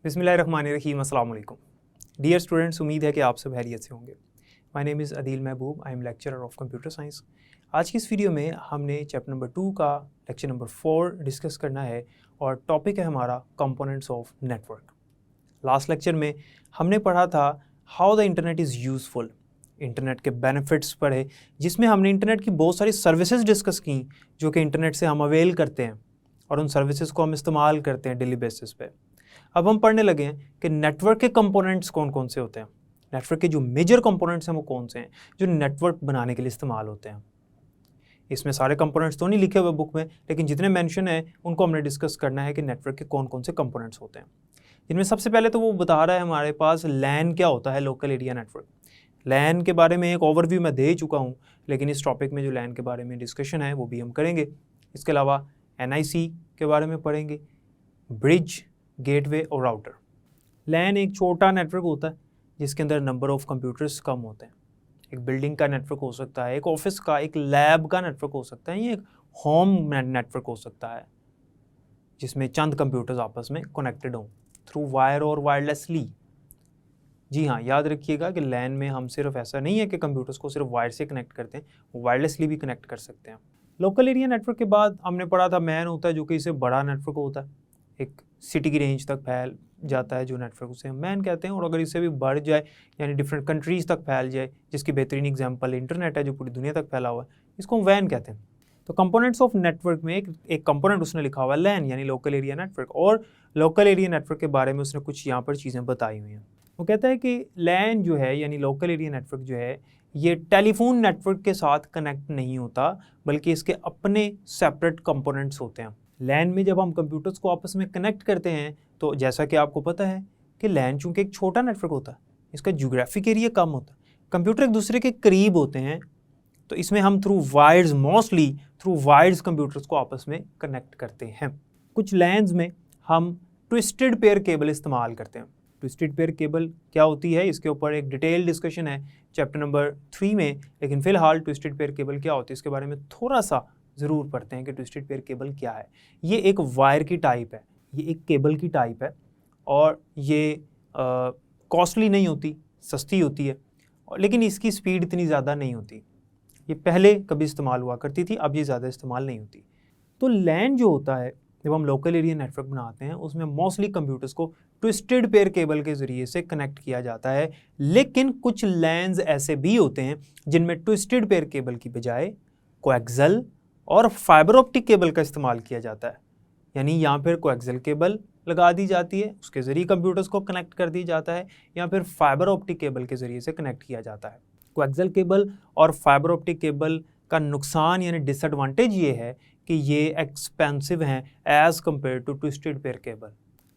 बिस्मिल्लाहिर्रहमानिर्रहीम, अस्सलाम वालेकुम। डियर स्टूडेंट्स, उम्मीद है कि आप सब खैरियत से होंगे। My name is Adeel Mehboob, I am lecturer of computer science. आज की इस वीडियो में हमने चैप्टर नंबर 2 का लेक्चर नंबर 4 डिस्कस करना है और टॉपिक है हमारा components of network. Last lecture में हमने पढ़ा था how the internet is useful, internet के बेनिफिट्स पढ़े, जिसमें हमने इंटरनेट की बहुत सारी सर्विसेज डिस्कस की जो कि इंटरनेट से हम अवेल करते हैं और उन सर्विसेज को हम इस्तेमाल करते हैं डेली बेसिस पे। अब हम पढ़ने लगे हैं कि नेटवर्क के कंपोनेंट्स कौन कौन से होते हैं, नेटवर्क के जो मेजर कंपोनेंट्स हैं वो कौन से हैं जो नेटवर्क बनाने के लिए इस्तेमाल होते हैं। इसमें सारे कंपोनेंट्स तो नहीं लिखे हुए बुक में, लेकिन जितने मेंशन है उनको हमने डिस्कस करना है कि नेटवर्क के कौन कौन से कंपोनेंट्स होते हैं। जिनमें सबसे पहले तो वो बता रहा है हमारे पास लैन क्या होता है, लोकल एरिया नेटवर्क। लैन के बारे में एक ओवरव्यू मैं दे चुका हूँ, लेकिन इस टॉपिक में जो लैन के बारे में डिस्कशन है वो भी हम करेंगे। इसके अलावा NIC के बारे में पढ़ेंगे, ब्रिज, गेटवे और राउटर। लैन एक छोटा नेटवर्क होता है जिसके अंदर नंबर ऑफ कंप्यूटर्स कम होते हैं। एक बिल्डिंग का नेटवर्क हो सकता है, एक ऑफिस का, एक लैब का नेटवर्क हो सकता है, या एक होम नेटवर्क हो सकता है जिसमें चंद कंप्यूटर्स आपस में कनेक्टेड हों थ्रू वायर और वायरलेसली। जी हाँ, याद रखिएगा कि लैन में हम सिर्फ ऐसा नहीं है कि कंप्यूटर्स को सिर्फ वायर से कनेक्ट करते हैं, वायरलेसली भी कनेक्ट कर सकते हैं। लोकल एरिया नेटवर्क के बाद हमने पढ़ा था मैन होता है, जो कि इससे बड़ा नेटवर्क होता है, एक सिटी की रेंज तक फैल जाता है जो नेटवर्क, उसे हम मैन कहते हैं। और अगर इससे भी बढ़ जाए यानी डिफरेंट कंट्रीज़ तक फैल जाए, जिसकी बेहतरीन एग्जांपल इंटरनेट है जो पूरी दुनिया तक फैला हुआ है, इसको हम वैन कहते हैं। तो कंपोनेंट्स ऑफ नेटवर्क में एक कंपोनेंट उसने लिखा हुआ है लैन यानी लोकल एरिया नेटवर्क, और लोकल एरिया नेटवर्क के बारे में उसने कुछ यहाँ पर चीज़ें बताई हुई हैं। वो कहता है कि लैन जो है यानी लोकल एरिया नेटवर्क जो है, ये टेलीफोन नेटवर्क के साथ कनेक्ट नहीं होता, बल्कि इसके अपने सेपरेट कंपोनेंट्स होते हैं। लैन में जब हम कंप्यूटर्स को आपस में कनेक्ट करते हैं तो जैसा कि आपको पता है कि लैन चूंकि एक छोटा नेटवर्क होता है, इसका ज्योग्राफिक एरिया कम होता है, कंप्यूटर एक दूसरे के करीब होते हैं, तो इसमें हम through wires, mostly through wires computers को आपस में कनेक्ट करते हैं। कुछ लैन्स में हम ट्विस्टेड पेयर केबल इस्तेमाल करते हैं। ट्विस्टेड पेयर केबल क्या होती है, इसके ऊपर एक डिटेल डिस्कशन है चैप्टर नंबर 3 में, लेकिन फिलहाल ट्विस्टेड पेयर केबल क्या होती है इसके बारे में थोड़ा सा ज़रूर पढ़ते हैं कि ट्विस्टेड पेयर केबल क्या है। ये एक वायर की टाइप है, ये एक केबल की टाइप है, और ये कॉस्टली नहीं होती, सस्ती होती है, लेकिन इसकी स्पीड इतनी ज़्यादा नहीं होती। ये पहले कभी इस्तेमाल हुआ करती थी, अब ये ज़्यादा इस्तेमाल नहीं होती। तो लैन जो होता है, जब हम लोकल एरिया नेटवर्क बनाते हैं, उसमें मोस्टली कंप्यूटर्स को ट्विस्टेड पेयर केबल के ज़रिए से कनेक्ट किया जाता है। लेकिन कुछ लैन्स ऐसे भी होते हैं जिनमें ट्विस्टेड पेयर केबल की बजाय कोएक्सियल और फाइबर ऑप्टिक केबल का इस्तेमाल किया जाता है। यानी यहाँ पर कोएक्सियल केबल लगा दी जाती है, उसके ज़रिए कंप्यूटर्स को कनेक्ट कर दिया जाता है, या फिर फाइबर ऑप्टिक केबल के ज़रिए से कनेक्ट किया जाता है। कोएक्सियल केबल और फाइबर ऑप्टिक केबल का नुकसान यानी डिसएडवांटेज ये है कि ये एक्सपेंसिव हैं as compare to twisted pair cable,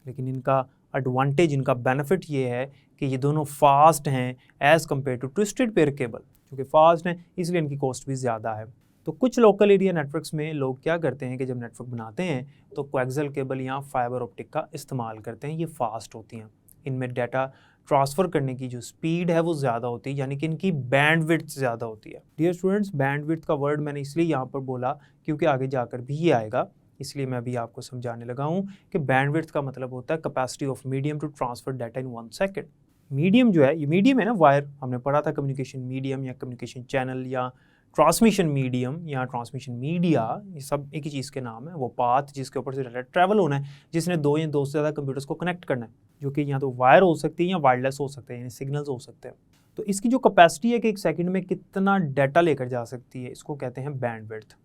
लेकिन इनका एडवांटेज, इनका बेनिफिट ये है कि ये दोनों फास्ट हैं as compare to twisted pair cable. क्योंकि फास्ट हैं इसलिए इनकी कॉस्ट भी ज़्यादा है। तो कुछ लोकल एरिया नेटवर्क्स में लोग क्या करते हैं कि जब नेटवर्क बनाते हैं तो कोएक्सियल केबल या फाइबर ऑप्टिक का इस्तेमाल करते हैं। ये फास्ट होती हैं, इनमें डाटा ट्रांसफ़र करने की जो स्पीड है वो ज़्यादा होती है, यानी कि इनकी बैंडविड्थ ज़्यादा होती है। डियर स्टूडेंट्स, बैंडविड्थ का वर्ड मैंने इसलिए यहाँ पर बोला क्योंकि आगे जाकर भी ये आएगा, इसलिए मैं भी आपको समझाने लगा हूँ कि बैंडविड्थ का मतलब होता है capacity of medium to transfer data in 1 second. Medium जो है, ये मीडियम है ना, वायर हमने पढ़ा था, कम्युनिकेशन मीडियम या कम्युनिकेशन चैनल या ट्रांसमिशन मीडियम या ट्रांसमिशन मीडिया, ये सब एक ही चीज़ के नाम है। वो पाथ जिसके ऊपर से डाटा ट्रैवल होना है, जिसने दो या दो से ज़्यादा कंप्यूटर्स को कनेक्ट करना है, जो कि या तो वायर हो सकती है या वायरलेस हो सकते हैं, यानी सिग्नल्स हो सकते हैं। तो इसकी जो कैपेसिटी है कि एक सेकंड में कितना डाटा लेकर जा सकती है, इसको कहते हैं बैंडविड्थ।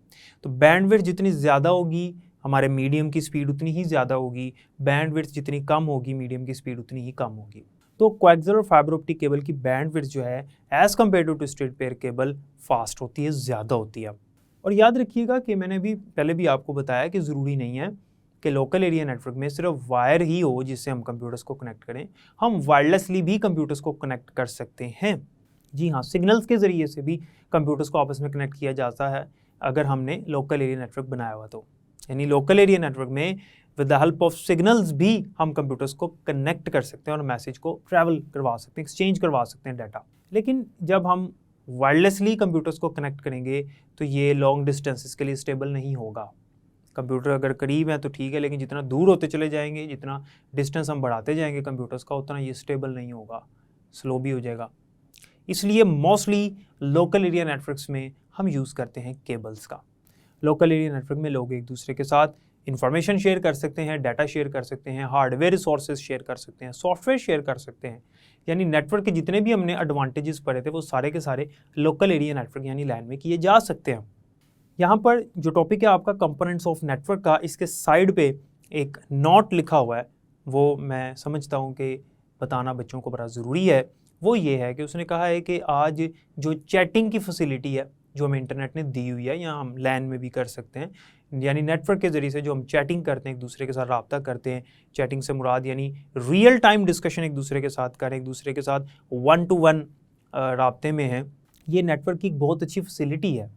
तो बैंडविड्थ जितनी ज़्यादा होगी, हमारे मीडियम की स्पीड उतनी ही ज़्यादा होगी, बैंडविड्थ जितनी कम होगी, मीडियम की स्पीड उतनी ही कम होगी। तो कोएक्सियल और फाइबर ऑप्टिक केबल की बैंडविड्थ जो है as compare to twisted pair cable fast होती है, ज़्यादा होती है। और याद रखिएगा कि मैंने भी पहले भी आपको बताया कि ज़रूरी नहीं है कि लोकल एरिया नेटवर्क में सिर्फ वायर ही हो जिससे हम कंप्यूटर्स को कनेक्ट करें, हम वायरलेसली भी कंप्यूटर्स को कनेक्ट कर सकते हैं। जी हाँ, सिग्नल्स के ज़रिए से भी कंप्यूटर्स को आपस में कनेक्ट किया जाता है अगर हमने लोकल एरिया नेटवर्क बनाया हुआ तो। यानी लोकल एरिया नेटवर्क में with the help of signals भी हम कंप्यूटर्स को कनेक्ट कर सकते हैं और मैसेज को ट्रैवल करवा सकते हैं, एक्सचेंज करवा सकते हैं डाटा। लेकिन जब हम वायरलेसली कंप्यूटर्स को कनेक्ट करेंगे तो ये लॉन्ग डिस्टेंसेस के लिए स्टेबल नहीं होगा। कंप्यूटर अगर करीब है तो ठीक है, लेकिन जितना दूर होते चले जाएंगे, जितना डिस्टेंस हम बढ़ाते जाएंगे कंप्यूटर्स का, उतना ये स्टेबल नहीं होगा, स्लो भी हो जाएगा। इसलिए मोस्टली लोकल एरिया नेटवर्क्स में हम यूज़ करते हैं केबल्स का। लोकल एरिया नेटवर्क में लोग एक दूसरे के साथ इंफॉर्मेशन शेयर कर सकते हैं, डाटा शेयर कर सकते हैं, हार्डवेयर रिसोर्सेज शेयर कर सकते हैं, सॉफ्टवेयर शेयर कर सकते हैं। यानी नेटवर्क के जितने भी हमने एडवांटेजेस पढ़े थे वो सारे के सारे लोकल एरिया नेटवर्क यानी लैन में किए जा सकते हैं। यहाँ पर जो टॉपिक है आपका कंपोनेंट्स ऑफ नेटवर्क का, इसके साइड पे एक नोट लिखा हुआ है, वो मैं समझता हूँ कि बताना बच्चों को बड़ा ज़रूरी है। वो ये है कि उसने कहा है कि आज जो चैटिंग की फैसिलिटी है जो हमें इंटरनेट ने दी हुई है, या हम लैन में भी कर सकते हैं, यानी नेटवर्क के ज़रिए से जो हम चैटिंग करते हैं, एक दूसरे के साथ रब्ता करते हैं। चैटिंग से मुराद यानी रियल टाइम डिस्कशन एक दूसरे के साथ करें, एक दूसरे के साथ 1-to-1 रब्ते में हैं। ये नेटवर्क की बहुत अच्छी फैसिलिटी है।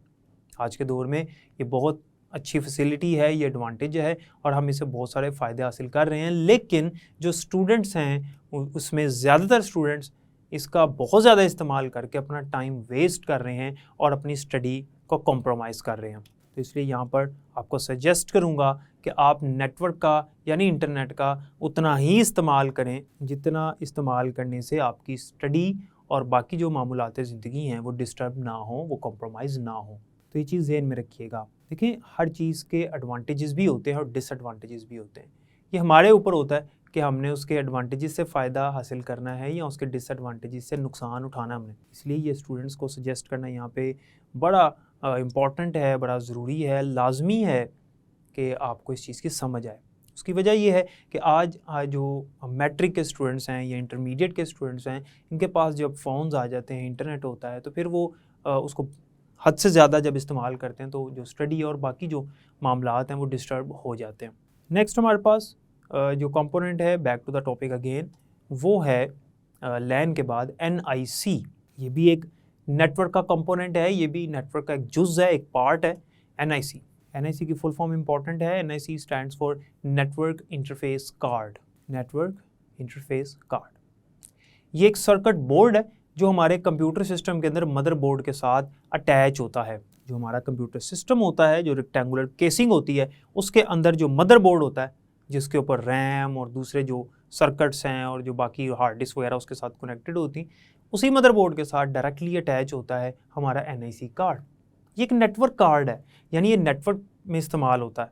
आज के दौर में ये बहुत अच्छी फैसिलिटी है, ये एडवांटेज है और हम इससे बहुत सारे फ़ायदे हासिल कर रहे हैं। लेकिन जो स्टूडेंट्स हैं उसमें ज़्यादातर स्टूडेंट्स इसका बहुत ज़्यादा इस्तेमाल करके अपना टाइम वेस्ट कर रहे हैं और अपनी स्टडी को कॉम्प्रोमाइज़ कर रहे हैं। तो इसलिए यहाँ पर आपको सजेस्ट करूँगा कि आप नेटवर्क का यानी इंटरनेट का उतना ही इस्तेमाल करें जितना इस्तेमाल करने से आपकी स्टडी और बाकी जो मामूलात ज़िंदगी हैं वो डिस्टर्ब ना हो, वो कॉम्प्रोमाइज़ ना हो। तो ये चीज़ ज़हन में रखिएगा। देखिए, हर चीज़ के एडवांटेजेस भी होते हैं और डिसएडवांटेजेस भी होते हैं। ये हमारे ऊपर होता है कि हमने उसके एडवांटेजेस से फ़ायदा हासिल करना है या उसके डिसएडवांटेजेस से नुकसान उठाना हमने। इसलिए ये स्टूडेंट्स को सजेस्ट करना यहाँ पे बड़ा इम्पॉर्टेंट है, बड़ा ज़रूरी है, लाजमी है कि आपको इस चीज़ की समझ आए। उसकी वजह ये है कि आज जो मैट्रिक के स्टूडेंट्स हैं या इंटरमीडिएट के स्टूडेंट्स हैं, इनके पास जब फ़ोन्स आ जाते हैं, इंटरनेट होता है, तो फिर वो उसको हद से ज़्यादा जब इस्तेमाल करते हैं तो जो स्टडी और बाकी जो मामलात हैं वो डिस्टर्ब हो जाते हैं। नेक्स्ट हमारे पास जो कंपोनेंट है, back to the topic again, वो है लैन के बाद NIC। ये भी एक नेटवर्क का कंपोनेंट है, ये भी नेटवर्क का एक जुज़ है, एक पार्ट है। NIC की फुल फॉर्म इंपॉर्टेंट है। NIC stands for network interface card. Network interface card ये एक सर्किट बोर्ड है जो हमारे कंप्यूटर सिस्टम के अंदर मदरबोर्ड के साथ अटैच होता है। जो हमारा कंप्यूटर सिस्टम होता है, जो रेक्टेंगुलर केसिंग होती है, उसके अंदर जो मदरबोर्ड होता है, जिसके ऊपर रैम और दूसरे जो सर्किट्स हैं और जो बाकी हार्ड डिस्क वगैरह उसके साथ कनेक्टेड होती, उसी मदरबोर्ड के साथ डायरेक्टली अटैच होता है हमारा NIC कार्ड। ये एक नेटवर्क कार्ड है, यानी ये नेटवर्क में इस्तेमाल होता है।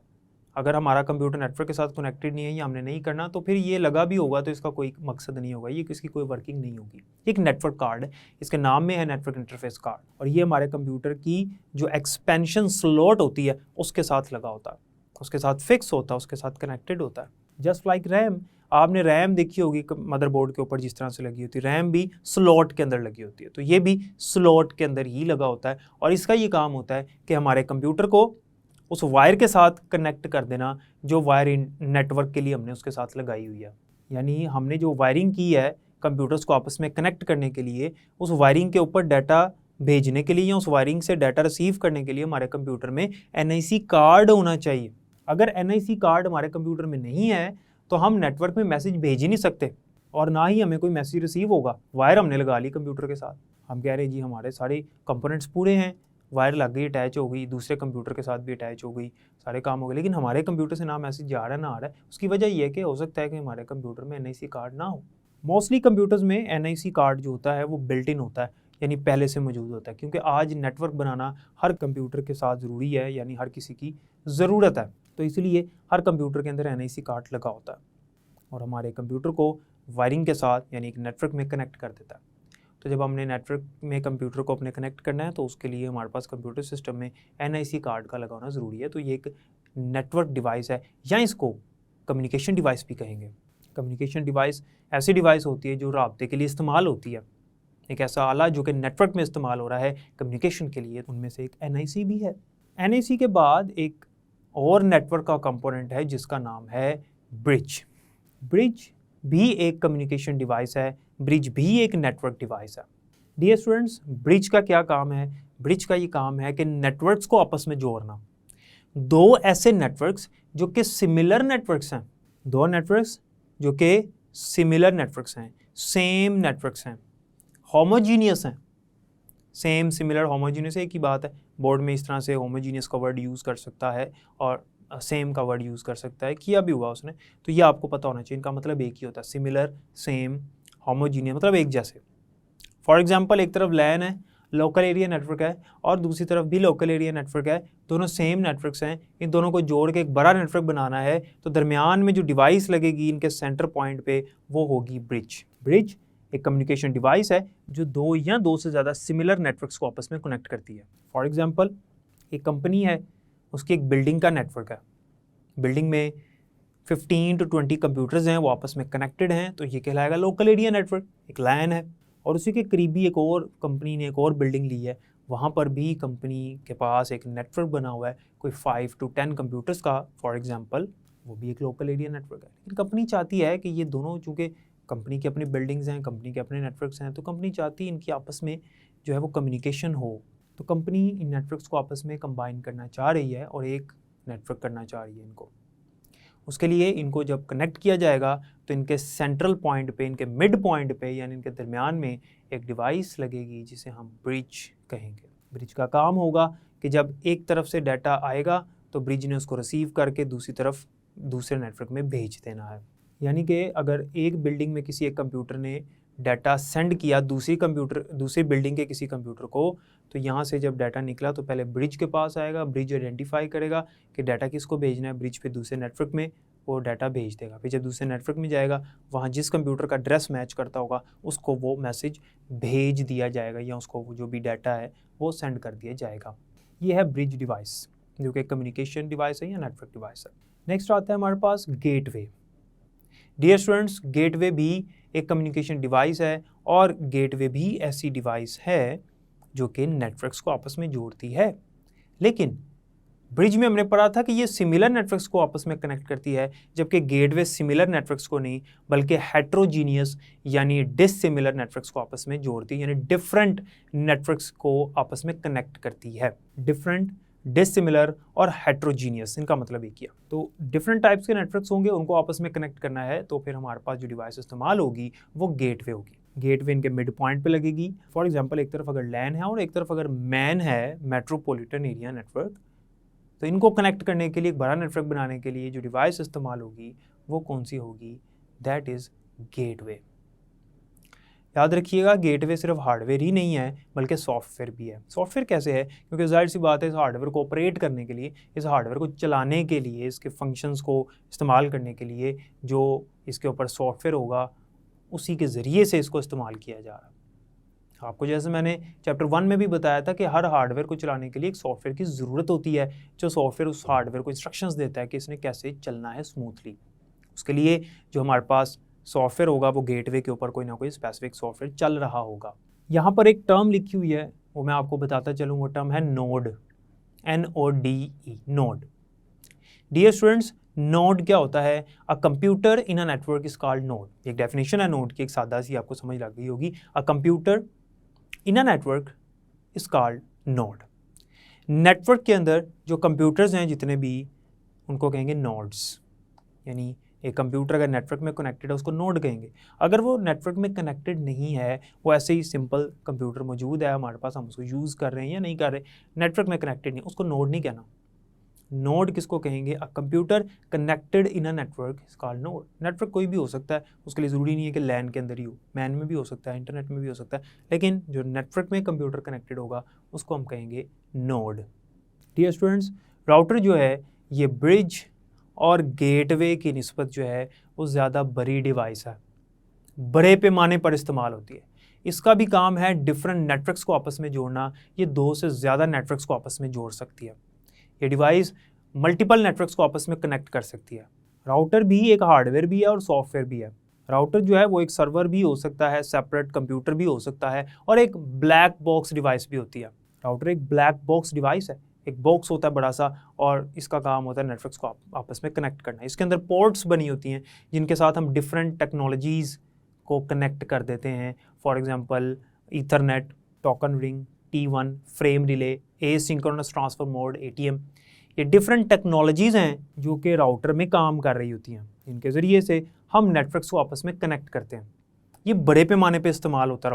अगर हमारा कंप्यूटर नेटवर्क के साथ कनेक्टेड नहीं है या हमने नहीं करना, तो फिर ये लगा भी होगा तो इसका कोई मकसद नहीं होगा, ये इसकी कोई वर्किंग नहीं होगी। एक नेटवर्क कार्ड है, इसके नाम में है नेटवर्क इंटरफेस कार्ड, और ये हमारे कंप्यूटर की जो एक्सपेंशन स्लॉट होती है उसके साथ लगा होता है, उसके साथ फिक्स होता है, उसके साथ कनेक्टेड होता है। जस्ट लाइक रैम, आपने रैम देखी होगी मदरबोर्ड के ऊपर जिस तरह से लगी होती है, रैम भी स्लॉट के अंदर लगी होती है, तो ये भी स्लॉट के अंदर ही लगा होता है। और इसका ये काम होता है कि हमारे कंप्यूटर को उस वायर के साथ कनेक्ट कर देना जो वायर नेटवर्क के लिए हमने उसके साथ लगाई हुई है। यानी हमने जो वायरिंग की है कंप्यूटर्स को आपस में कनेक्ट करने के लिए, उस वायरिंग के ऊपर डाटा भेजने के लिए या उस वायरिंग से डाटा रिसीव करने के लिए हमारे कंप्यूटर में NIC कार्ड होना चाहिए। अगर NIC कार्ड हमारे कंप्यूटर में नहीं है तो हम नेटवर्क में मैसेज भेज ही नहीं सकते और ना ही हमें कोई मैसेज रिसीव होगा। वायर हमने लगा ली कंप्यूटर के साथ, हम कह रहे हैं जी हमारे सारे कंपोनेंट्स पूरे हैं, वायर लग गई, अटैच हो गई, दूसरे कंप्यूटर के साथ भी अटैच हो गई, सारे काम हो गए, लेकिन हमारे कंप्यूटर से ना मैसेज जा रहा है ना आ रहा है। उसकी वजह यह है कि हो सकता है कि हमारे कंप्यूटर में NIC कार्ड ना हो। मोस्टली कंप्यूटर्स में NIC कार्ड जो होता है वो बिल्ट इन होता है, यानी पहले से मौजूद होता है, क्योंकि आज नेटवर्क बनाना हर कंप्यूटर के साथ ज़रूरी है, यानी हर किसी की ज़रूरत है, तो इसलिए हर कंप्यूटर के अंदर NIC कार्ड लगा होता है और हमारे कंप्यूटर को वायरिंग के साथ यानी एक नेटवर्क में कनेक्ट कर देता है। तो जब हमने नेटवर्क में कंप्यूटर को अपने कनेक्ट करना है तो उसके लिए हमारे पास कंप्यूटर सिस्टम में NIC कार्ड का लगाना ज़रूरी है। तो ये एक नेटवर्क डिवाइस है, या इसको कम्युनिकेशन डिवाइस भी कहेंगे। कम्युनिकेशन डिवाइस ऐसी डिवाइस होती है जो राब्ते के लिए इस्तेमाल होती है, एक ऐसा आला जो कि नेटवर्क में इस्तेमाल हो रहा है कम्युनिकेशन के लिए, उनमें से एक NIC भी है। NIC के बाद एक और नेटवर्क का कंपोनेंट है जिसका नाम है ब्रिज। ब्रिज भी एक कम्युनिकेशन डिवाइस है, ब्रिज भी एक नेटवर्क डिवाइस है। डियर स्टूडेंट्स, ब्रिज का क्या काम है? ब्रिज का ये काम है कि नेटवर्क्स को आपस में जोड़ना। दो ऐसे नेटवर्क्स जो कि सिमिलर नेटवर्क्स हैं, दो नेटवर्क्स जो कि सिमिलर नेटवर्क्स हैं, सेम नेटवर्क्स हैं, होमोजीनियस हैं। सेम, सिमिलर, होमोजीनियस एक ही बात है। बोर्ड में इस तरह से होमोजीनियस का वर्ड यूज़ कर सकता है और सेम का वर्ड यूज़ कर सकता है, किया भी हुआ उसने, तो ये आपको पता होना चाहिए। इनका मतलब एक ही होता है, सिमिलर, सेम, होमोजीनियस, मतलब एक जैसे। फॉर एग्जांपल एक तरफ लैन है, लोकल एरिया नेटवर्क है, और दूसरी तरफ भी लोकल एरिया नेटवर्क है, दोनों सेम नेटवर्क्स हैं, इन दोनों को जोड़ के एक बड़ा नेटवर्क बनाना है, तो दरमियान में जो डिवाइस लगेगी इनके सेंटर पॉइंट पे वो होगी ब्रिज। ब्रिज एक कम्युनिकेशन डिवाइस है जो दो या दो से ज़्यादा सिमिलर नेटवर्क्स को आपस में कनेक्ट करती है। फॉर एग्जांपल एक कंपनी है, उसकी एक बिल्डिंग का नेटवर्क है, बिल्डिंग में 15 to 20 कंप्यूटर्स हैं, वो आपस में कनेक्टेड हैं, तो ये कहलाएगा लोकल एरिया नेटवर्क, एक लैन है। और उसी के करीबी एक और कंपनी ने एक और बिल्डिंग ली है, वहाँ पर भी कंपनी के पास एक नेटवर्क बना हुआ है, कोई 5 to 10 कंप्यूटर्स का, फॉर एग्जांपल, वो भी एक लोकल एरिया नेटवर्क है। लेकिन कंपनी चाहती है कि ये दोनों, चूँकि कंपनी की अपनी बिल्डिंग्स हैं, कंपनी के अपने नेटवर्क्स हैं, तो कंपनी चाहती है इनकी आपस में जो है वो कम्युनिकेशन हो, तो कंपनी इन नेटवर्क्स को आपस में कंबाइन करना चाह रही है और एक नेटवर्क करना चाह रही है इनको। उसके लिए इनको जब कनेक्ट किया जाएगा तो इनके सेंट्रल पॉइंट पे, इनके मिड पॉइंट पे, यानी इनके दरमियान में एक डिवाइस लगेगी जिसे हम ब्रिज कहेंगे। ब्रिज का काम होगा कि जब एक तरफ से डाटा आएगा तो ब्रिज ने उसको रिसीव करके दूसरी तरफ दूसरे नेटवर्क में भेज देना है। यानी कि अगर एक बिल्डिंग में किसी एक कंप्यूटर ने डाटा सेंड किया दूसरी बिल्डिंग के किसी कंप्यूटर को, तो यहाँ से जब डाटा निकला तो पहले ब्रिज के पास आएगा, ब्रिज आइडेंटिफाई करेगा कि डाटा किसको भेजना है, ब्रिज पे दूसरे नेटवर्क में वो डाटा भेज देगा। फिर जब दूसरे नेटवर्क में जाएगा, वहाँ जिस कंप्यूटर का एड्रेस मैच करता होगा उसको वो मैसेज भेज दिया जाएगा, या उसको जो भी डाटा है वो सेंड कर दिया जाएगा। ये है ब्रिज डिवाइस, जो कि कम्युनिकेशन डिवाइस है या नेटवर्क डिवाइस है। नेक्स्ट आता है हमारे पास गेटवे। डियर स्टूडेंट्स, गेटवे भी एक कम्युनिकेशन डिवाइस है, और गेटवे भी ऐसी डिवाइस है जो कि नेटवर्क्स को आपस में जोड़ती है। लेकिन ब्रिज में हमने पढ़ा था कि ये सिमिलर नेटवर्क्स को आपस में कनेक्ट करती है, जबकि गेटवे सिमिलर नेटवर्क्स को नहीं बल्कि हेट्रोजीनियस यानी डिसिमिलर नेटवर्क्स को आपस में जोड़ती है, यानी डिफरेंट नेटवर्क्स को आपस में कनेक्ट करती है। डिफरेंट, डिसिमिलर और हेट्रोजीनियस, इनका मतलब एक ही है। तो डिफरेंट टाइप्स के नेटवर्क्स होंगे, उनको आपस में कनेक्ट करना है, तो फिर हमारे पास जो डिवाइस इस्तेमाल होगी वो गेटवे होगी। गेटवे इनके मिड पॉइंट पे लगेगी। फॉर एग्जांपल एक तरफ अगर लैन है और एक तरफ अगर मैन है, मेट्रोपॉलिटन एरिया नेटवर्क, तो इनको कनेक्ट करने के लिए, एक बड़ा नेटवर्क बनाने के लिए जो डिवाइस इस्तेमाल होगी वो कौन सी होगी? That is gateway. याद रखिएगा, गेटवे सिर्फ हार्डवेयर ही नहीं है बल्कि सॉफ्टवेयर भी है। सॉफ्टवेयर कैसे है? क्योंकि जाहिर सी बात है, इस हार्डवेयर को ऑपरेट करने के लिए, इस हार्डवेयर को चलाने के लिए, इसके फंक्शंस को इस्तेमाल करने के लिए जो इसके ऊपर सॉफ्टवेयर होगा उसी के ज़रिए से इसको इस्तेमाल किया जा रहा है। आपको जैसे मैंने चैप्टर 1 में भी बताया था कि हर हार्डवेयर को चलाने के लिए एक सॉफ्टवेयर की ज़रूरत होती है, जो सॉफ्टवेयर उस हार्डवेयर को इंस्ट्रक्शंस देता है कि इसने कैसे चलना है स्मूथली। उसके लिए जो हमारे पास सॉफ्टवेयर होगा वो गेटवे के ऊपर कोई ना कोई स्पेसिफिक सॉफ्टवेयर चल रहा होगा। यहाँ पर एक टर्म लिखी हुई है, वो मैं आपको बताता चलूँ, वो टर्म है node, NODE, node. Dear students, node क्या होता है? A computer in a network is called node. एक डेफिनेशन है नोड की, एक सादा सी, आपको समझ लग गई होगी। A computer in a network is called node. Network के अंदर जो कंप्यूटर्स हैं जितने भी, उनको कहेंगे नोड्स। यानी एक कंप्यूटर अगर नेटवर्क में कनेक्टेड है उसको नोड कहेंगे। अगर वो नेटवर्क में कनेक्टेड नहीं है, वो ऐसे ही सिंपल कंप्यूटर मौजूद है हमारे पास, हम उसको यूज़ कर रहे हैं या नहीं कर रहे, नेटवर्क में कनेक्टेड नहीं, उसको नोड नहीं कहना। नोड किसको कहेंगे? A computer connected in a network is called node. Network कोई भी हो सकता है, उसके लिए ज़रूरी नहीं है कि लैन के अंदर ही हो, मैन में भी हो सकता है, इंटरनेट में भी हो सकता है, लेकिन जो नेटवर्क में कंप्यूटर कनेक्टेड होगा उसको हम कहेंगे नोड। डियर स्टूडेंट्स, राउटर जो है ये ब्रिज और गेटवे की निस्बत जो है वो ज़्यादा बड़ी डिवाइस है, बड़े पैमाने पर इस्तेमाल होती है। इसका भी काम है डिफरेंट नेटवर्क्स को आपस में जोड़ना। ये 2 से ज़्यादा नेटवर्क्स को आपस में जोड़ सकती है। ये डिवाइस मल्टीपल नेटवर्क्स को आपस में कनेक्ट कर सकती है। राउटर भी एक हार्डवेयर भी है और सॉफ्टवेयर भी है। राउटर जो है वो एक सर्वर भी हो सकता है, सेपरेट कंप्यूटर भी हो सकता है, और एक ब्लैक बॉक्स डिवाइस भी होती है। राउटर एक ब्लैक बॉक्स डिवाइस है, एक बॉक्स होता है बड़ा सा, और इसका काम होता है नेटवर्क्स को आपस में कनेक्ट करना। इसके अंदर पोर्ट्स बनी होती हैं जिनके साथ हम डिफरेंट टेक्नोलॉजीज़ को कनेक्ट कर देते हैं। For example Ethernet, token ring, T1, frame relay, asynchronous transfer mode, ATM। ये डिफरेंट टेक्नोलॉजीज़ हैं जो कि राउटर में काम कर रही होती हैं। इनके ज़रिए से हम नेटवर्क्स को आपस में कनेक्ट करते हैं। ये बड़े पैमाने पे इस्तेमाल होता है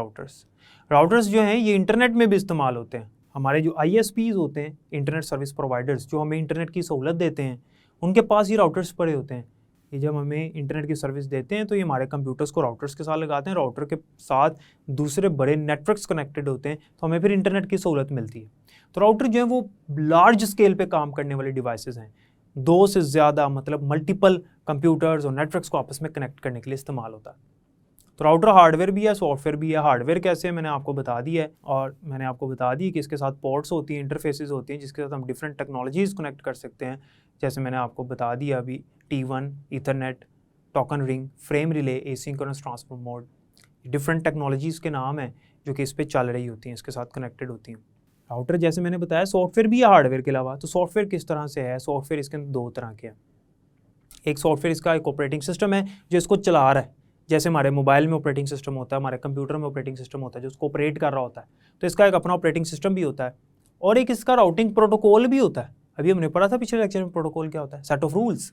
राउटर्स जो हैं ये इंटरनेट में भी इस्तेमाल होते हैं। हमारे जो ISPs होते हैं, इंटरनेट सर्विस प्रोवाइडर्स, जो हमें इंटरनेट की सहूलत देते हैं, उनके पास ये राउटर्स पड़े होते हैं। ये जब हमें इंटरनेट की सर्विस देते हैं तो ये हमारे कंप्यूटर्स को राउटर्स के साथ लगाते हैं, राउटर के साथ दूसरे बड़े नेटवर्क्स कनेक्टेड होते हैं, तो हमें फिर इंटरनेट की सहूलत मिलती है। तो राउटर जो है वो लार्ज स्केल पे काम करने वाले डिवाइसेस हैं, 2 से ज़्यादा मतलब मल्टीपल कंप्यूटर्स और नेटवर्क्स को आपस में कनेक्ट करने के लिए इस्तेमाल होता है। तो राउटर हार्डवेयर भी है, सॉफ्टवेयर भी है। हार्डवेयर कैसे मैंने आपको बता दिया है, और मैंने आपको बता दी कि इसके साथ पोर्ट्स होती हैं, इंटरफेसेस होती हैं, जिसके साथ हम डिफरेंट टेक्नोलॉजीज़ कनेक्ट कर सकते हैं। जैसे मैंने आपको बता दिया अभी, T1, Ethernet, token ring, frame relay, asynchronous transfer mode, different technologies के नाम हैं जो कि इस पर चल रही होती हैं, इसके साथ कनेक्टेड होती हैं। राउटर जैसे मैंने बताया सॉफ्टवेयर भी है हार्डवेयर के अलावा। तो सॉफ्टवेयर किस तरह से है? सॉफ्टवेयर इसके अंदर 2 तरह के हैं। एक सॉफ्टवेयर इसका एक ऑपरेटिंग सिस्टम है जो इसको चला रहा है, जैसे हमारे मोबाइल में ऑपरेटिंग सिस्टम होता है, हमारे कंप्यूटर में ऑपरेटिंग सिस्टम होता है जो उसको ऑपरेट कर रहा होता है। तो इसका एक अपना ऑपरेटिंग सिस्टम भी होता है, और एक इसका राउटिंग प्रोटोकॉल भी होता है। अभी हमने पढ़ा था पिछले लेक्चर में प्रोटोकॉल क्या होता है, सेट ऑफ रूल्स।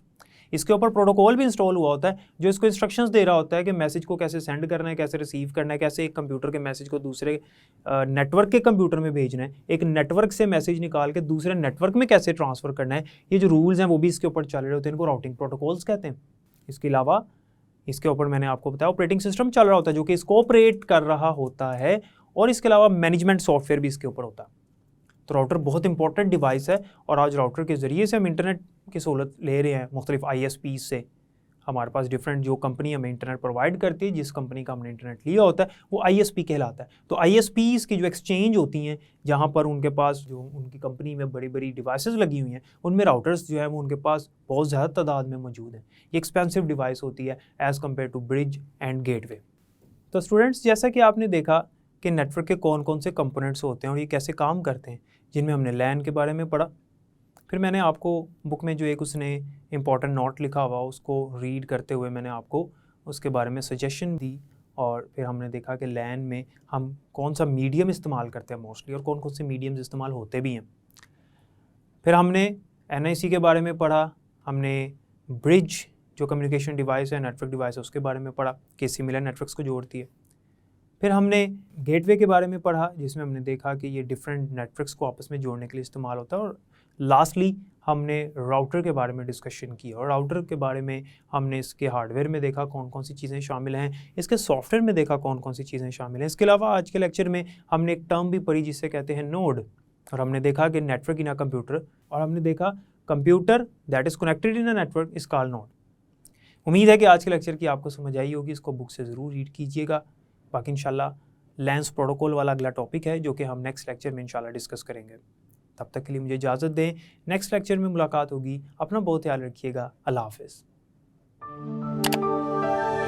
इसके ऊपर प्रोटोकॉल भी इंस्टॉल हुआ होता है जो इसको इंस्ट्रक्शंस दे रहा होता है कि मैसेज को कैसे सेंड करना है, कैसे रिसीव करना है, कैसे एक कंप्यूटर के मैसेज को दूसरे नेटवर्क के कंप्यूटर में भेजना है, एक नेटवर्क से मैसेज निकाल के दूसरे नेटवर्क में कैसे ट्रांसफर करना है। ये जो रूल्स हैं वो भी इसके ऊपर चल रहे होते हैं, इनको राउटिंग प्रोटोकॉल्स कहते हैं। इसके अलावा इसके ऊपर मैंने आपको बताया ऑपरेटिंग सिस्टम चल रहा होता है जो कि इसको ऑपरेट कर रहा होता है, और इसके अलावा मैनेजमेंट सॉफ्टवेयर भी इसके ऊपर होता है। तो राउटर बहुत इंपॉर्टेंट डिवाइस है, और आज राउटर के ज़रिए से हम इंटरनेट की सहूलत ले रहे हैं मुख्तलिफ ISPs से। हमारे पास डिफरेंट जो कंपनी हमें इंटरनेट प्रोवाइड करती है, जिस कंपनी का हमने इंटरनेट लिया होता है वो ISP कहलाता है। तो ISPs की जो एक्सचेंज होती हैं, जहाँ पर उनके पास जो उनकी कंपनी में बड़ी बड़ी डिवाइसेस लगी हुई हैं, उनमें राउटर्स जो है वो उनके पास बहुत ज़्यादा तादाद में मौजूद हैं। ये एक्सपेंसिव डिवाइस होती है as compare to bridge and gateway. तो स्टूडेंट्स, जैसा कि आपने देखा कि नेटवर्क के कौन कौन से कंपोनेंट्स होते हैं और ये कैसे काम करते हैं, जिनमें हमने LAN के बारे में पढ़ा। फिर मैंने आपको बुक में जो एक उसने इंपॉर्टेंट नोट लिखा हुआ उसको रीड करते हुए मैंने आपको उसके बारे में सजेशन दी, और फिर हमने देखा कि LAN में हम कौन सा मीडियम इस्तेमाल करते हैं मोस्टली, और कौन कौन से मीडियम्स इस्तेमाल होते भी हैं। फिर हमने NIC के बारे में पढ़ा, हमने ब्रिज जो कम्युनिकेशन डिवाइस है, नेटवर्क डिवाइस है, उसके बारे में पढ़ा कि सिमिलर नेटवर्क्स को जोड़ती है। फिर हमने गेटवे के बारे में पढ़ा, जिसमें हमने देखा कि ये डिफरेंट नेटवर्क्स को आपस में जोड़ने के लिए इस्तेमाल होता है। और लास्टली हमने राउटर के बारे में डिस्कशन की, और राउटर के बारे में हमने इसके हार्डवेयर में देखा कौन कौन सी चीज़ें शामिल हैं, इसके सॉफ्टवेयर में देखा कौन कौन सी चीज़ें शामिल हैं। इसके अलावा आज के लेक्चर में हमने एक टर्म भी पढ़ी जिसे कहते हैं नोड, और हमने देखा कि नेटवर्क इन अ कंप्यूटर, और हमने देखा computer that is connected in a network is called node. उम्मीद है कि आज के लेक्चर की आपको समझ आई होगी, इसको बुक से ज़रूर रीड कीजिएगा। बाकी इंशाल्लाह लैंस प्रोटोकॉल वाला अगला टॉपिक है जो कि हम नेक्स्ट लेक्चर में इंशाल्लाह डिस्कस करेंगे। तब तक के लिए मुझे इजाज़त दें, नेक्स्ट लेक्चर में मुलाकात होगी। अपना बहुत ख्याल रखिएगा। अल्लाह हाफ़िज़।